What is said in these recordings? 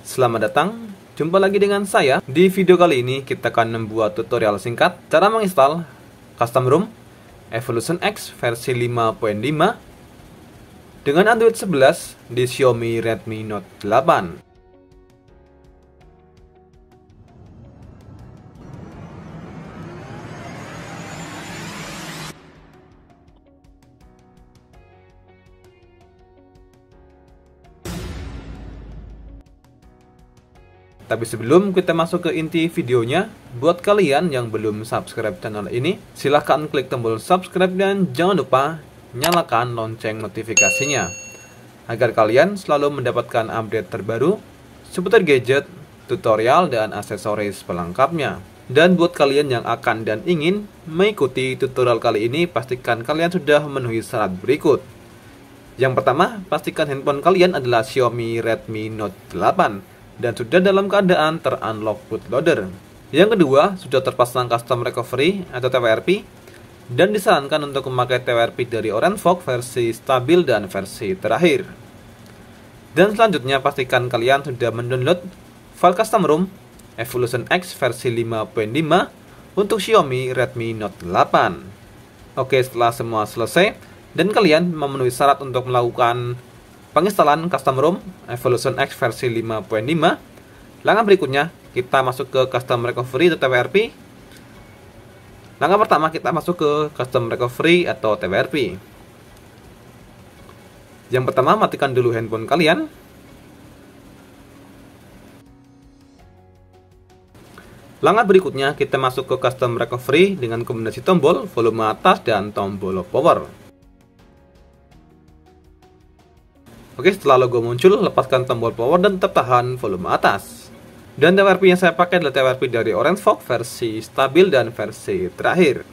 Selamat datang, jumpa lagi dengan saya. Di video kali ini kita akan membuat tutorial singkat cara menginstal custom ROM Evolution X versi 5.5 dengan Android 11 di Xiaomi Redmi Note 8. Tapi sebelum kita masuk ke inti videonya, buat kalian yang belum subscribe channel ini, silahkan klik tombol subscribe dan jangan lupa nyalakan lonceng notifikasinya agar kalian selalu mendapatkan update terbaru seputar gadget, tutorial, dan aksesoris pelengkapnya. Dan buat kalian yang akan dan ingin mengikuti tutorial kali ini, pastikan kalian sudah memenuhi syarat berikut. Yang pertama, pastikan handphone kalian adalah Xiaomi Redmi Note 8 dan sudah dalam keadaan ter-unlock bootloader. Yang kedua, sudah terpasang custom recovery atau TWRP dan disarankan untuk memakai TWRP dari OrangeFox versi stabil dan versi terakhir. Dan selanjutnya, pastikan kalian sudah mendownload file custom ROM Evolution X versi 5.5 untuk Xiaomi Redmi Note 8. Oke, setelah semua selesai dan kalian memenuhi syarat untuk melakukan penginstalan custom ROM Evolution X versi 5.5, langkah berikutnya kita masuk ke custom recovery atau TWRP. Langkah pertama kita masuk ke custom recovery atau TWRP. Yang pertama, matikan dulu handphone kalian. Langkah berikutnya kita masuk ke custom recovery dengan kombinasi tombol volume atas dan tombol power. Oke, setelah logo muncul, lepaskan tombol power dan tetap tahan volume atas. Dan TWRP yang saya pakai adalah TWRP dari OrangeFox versi stabil dan versi terakhir.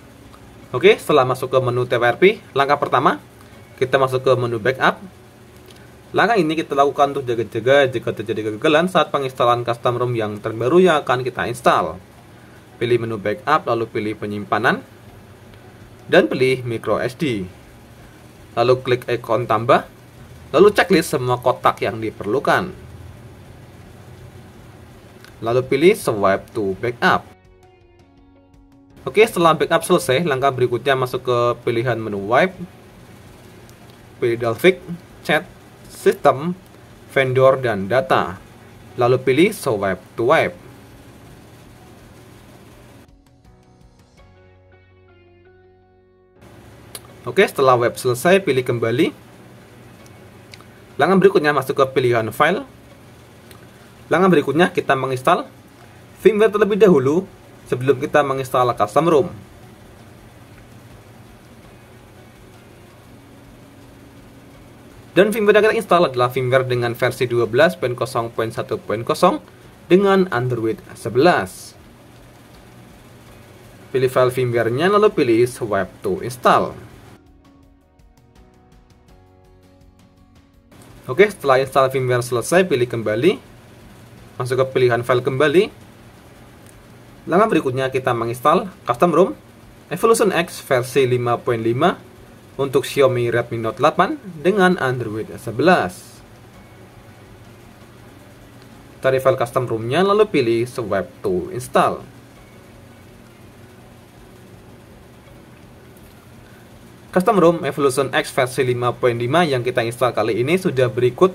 Oke, setelah masuk ke menu TWRP, langkah pertama, kita masuk ke menu backup. Langkah ini kita lakukan untuk jaga-jaga jika terjadi kegagalan saat penginstalan custom ROM yang terbaru yang akan kita install. Pilih menu backup, lalu pilih penyimpanan, dan pilih micro SD. Lalu klik ikon tambah. Lalu checklist semua kotak yang diperlukan. Lalu pilih swipe to backup. Oke, setelah backup selesai, langkah berikutnya masuk ke pilihan menu wipe. Pilih Dalvik, Chat, System, Vendor, dan Data. Lalu pilih swipe to wipe. Oke, setelah wipe selesai, pilih kembali. Langkah berikutnya masuk ke pilihan file. Langkah berikutnya kita menginstal firmware terlebih dahulu sebelum kita menginstal custom ROM. Dan firmware yang kita install adalah firmware dengan versi 12.0.1.0 dengan Android 11. Pilih file firmware-nya lalu pilih swipe to install. Oke, setelah install firmware selesai, pilih kembali. Masuk ke pilihan file kembali. Langkah berikutnya kita menginstal custom ROM Evolution X versi 5.5 untuk Xiaomi Redmi Note 8 dengan Android 11. Cari file custom ROM-nya lalu pilih swipe to install. Custom ROM Evolution X versi 5.5 yang kita install kali ini sudah berikut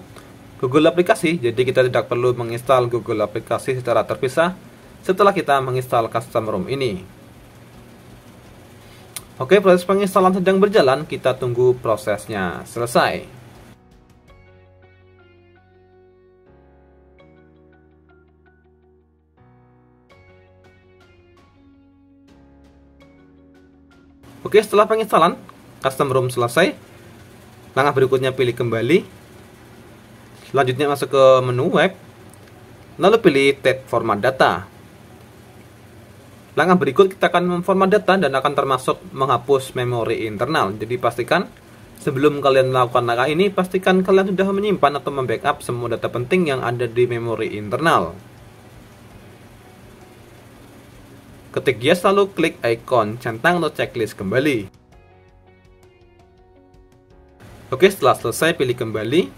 Google aplikasi, jadi kita tidak perlu menginstal Google aplikasi secara terpisah setelah kita menginstal custom ROM ini. Oke, proses penginstalan sedang berjalan, kita tunggu prosesnya selesai. Oke, setelah penginstalan custom ROM selesai, langkah berikutnya pilih kembali. Selanjutnya masuk ke menu web, lalu pilih tab format data. Langkah berikut kita akan memformat data dan akan termasuk menghapus memori internal. Jadi pastikan sebelum kalian melakukan langkah ini, pastikan kalian sudah menyimpan atau membackup semua data penting yang ada di memori internal. Ketik yes lalu klik ikon centang atau checklist kembali. Oke, setelah selesai pilih kembali.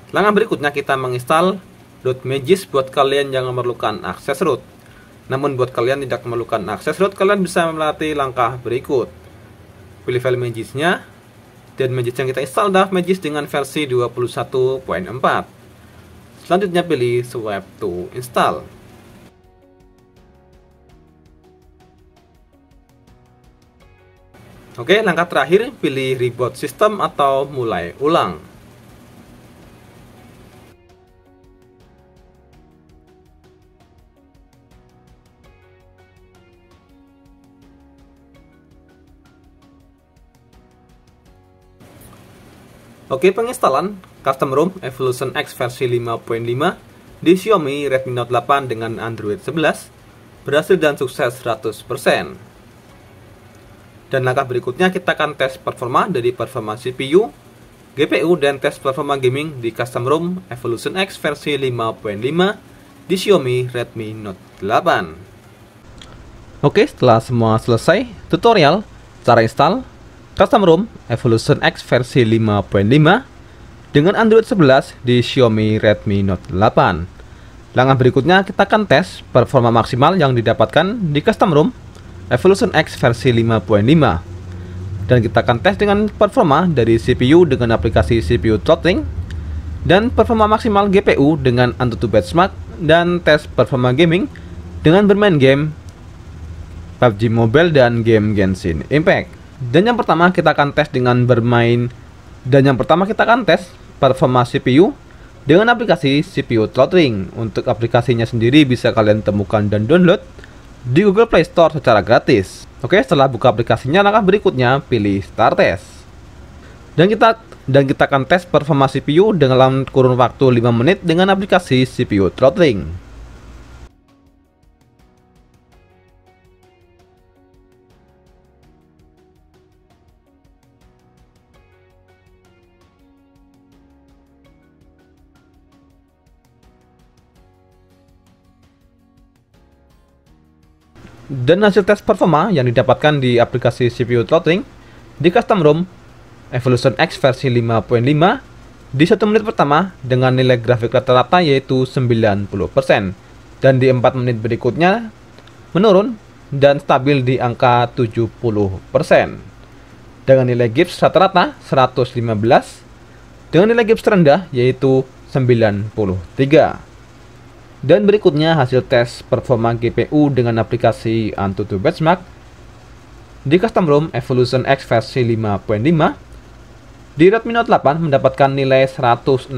Langkah berikutnya kita menginstal root Magis buat kalian yang memerlukan akses root. Namun buat kalian tidak memerlukan akses root, kalian bisa melatih langkah berikut. Pilih file Magisnya, dan Magis yang kita install adalah Magis dengan versi 21.4. Selanjutnya pilih Swipe to install. Oke, langkah terakhir pilih Reboot System atau mulai ulang. Oke, penginstalan Custom ROM Evolution X versi 5.5 di Xiaomi Redmi Note 8 dengan Android 11 berhasil dan sukses 100%. Dan langkah berikutnya kita akan tes performa dari performa CPU, GPU, dan tes performa gaming di Custom ROM Evolution X versi 5.5 di Xiaomi Redmi Note 8. Oke, setelah semua selesai, tutorial cara install Custom ROM Evolution X versi 5.5 dengan Android 11 di Xiaomi Redmi Note 8. Langkah berikutnya kita akan tes performa maksimal yang didapatkan di Custom ROM Evolution X versi 5.5. Dan kita akan tes dengan performa dari CPU dengan aplikasi CPU throttling, dan performa maksimal GPU dengan AnTuTu Benchmark, dan tes performa gaming dengan bermain game PUBG Mobile dan game Genshin Impact. Dan yang pertama kita akan tes performa CPU dengan aplikasi CPU throttling. Untuk aplikasinya sendiri bisa kalian temukan dan download di Google Play Store secara gratis. Oke, setelah buka aplikasinya, langkah berikutnya pilih Start Test. Dan kita akan tes performa CPU dalam kurun waktu 5 menit dengan aplikasi CPU throttling. Dan hasil tes performa yang didapatkan di aplikasi CPU throttling di Custom ROM Evolution X versi 5.5 di 1 menit pertama dengan nilai grafik rata-rata yaitu 90%, dan di 4 menit berikutnya menurun dan stabil di angka 70% dengan nilai gips rata-rata 115 dengan nilai gips terendah yaitu 93. Dan berikutnya hasil tes performa GPU dengan aplikasi AnTuTu Benchmark di Custom ROM Evolution X versi 5.5 di Redmi Note 8 mendapatkan nilai 164.000,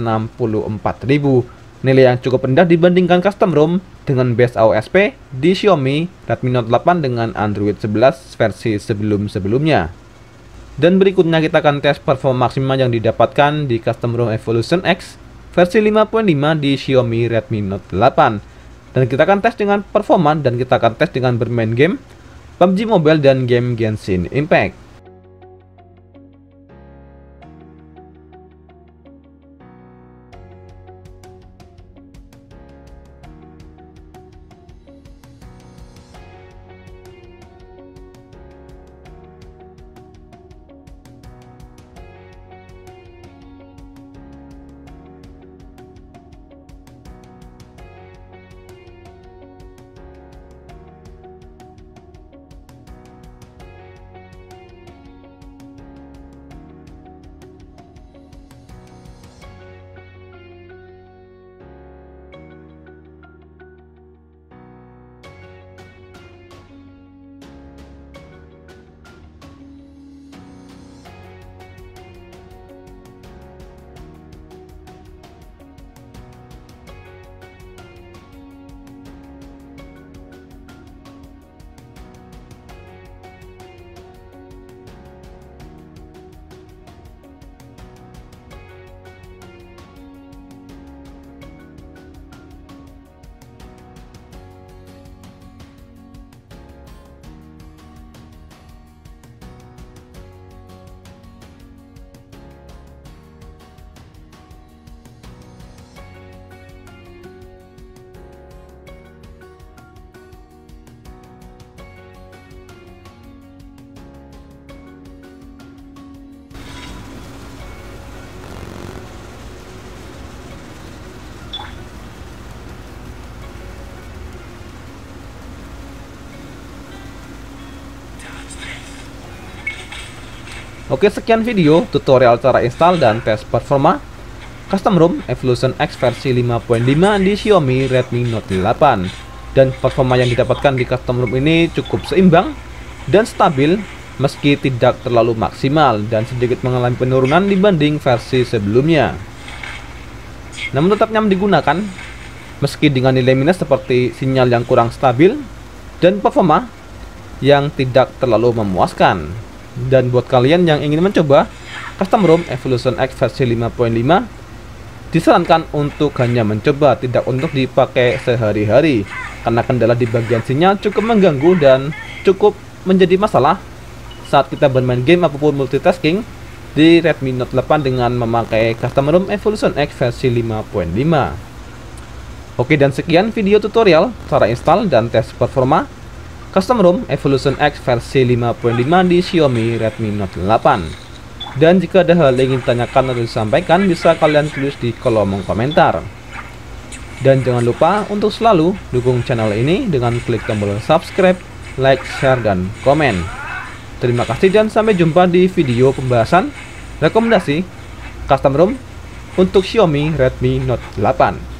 nilai yang cukup rendah dibandingkan Custom ROM dengan base AOSP di Xiaomi Redmi Note 8 dengan Android 11 versi sebelum-sebelumnya. Dan berikutnya kita akan tes performa maksimal yang didapatkan di Custom ROM Evolution X versi 5.5 di Xiaomi Redmi Note 8. Dan kita akan tes dengan performa dan kita akan tes dengan bermain game PUBG Mobile dan game Genshin Impact. Oke, sekian video tutorial cara install dan tes performa Custom ROM Evolution X versi 5.5 di Xiaomi Redmi Note 8. Dan performa yang didapatkan di custom ROM ini cukup seimbang dan stabil meski tidak terlalu maksimal dan sedikit mengalami penurunan dibanding versi sebelumnya. Namun tetap nyaman digunakan meski dengan nilai minus seperti sinyal yang kurang stabil dan performa yang tidak terlalu memuaskan. Dan buat kalian yang ingin mencoba Custom ROM Evolution X versi 5.5, disarankan untuk hanya mencoba, tidak untuk dipakai sehari-hari karena kendala di bagian sinyal cukup mengganggu dan cukup menjadi masalah saat kita bermain game apapun multitasking di Redmi Note 8 dengan memakai Custom ROM Evolution X versi 5.5. Oke, dan sekian video tutorial cara install dan tes performa Custom ROM Evolution X versi 5.5 di Xiaomi Redmi Note 8. Dan jika ada hal yang ingin ditanyakan atau disampaikan, bisa kalian tulis di kolom komentar. Dan jangan lupa untuk selalu dukung channel ini dengan klik tombol subscribe, like, share, dan komen. Terima kasih dan sampai jumpa di video pembahasan rekomendasi Custom ROM untuk Xiaomi Redmi Note 8.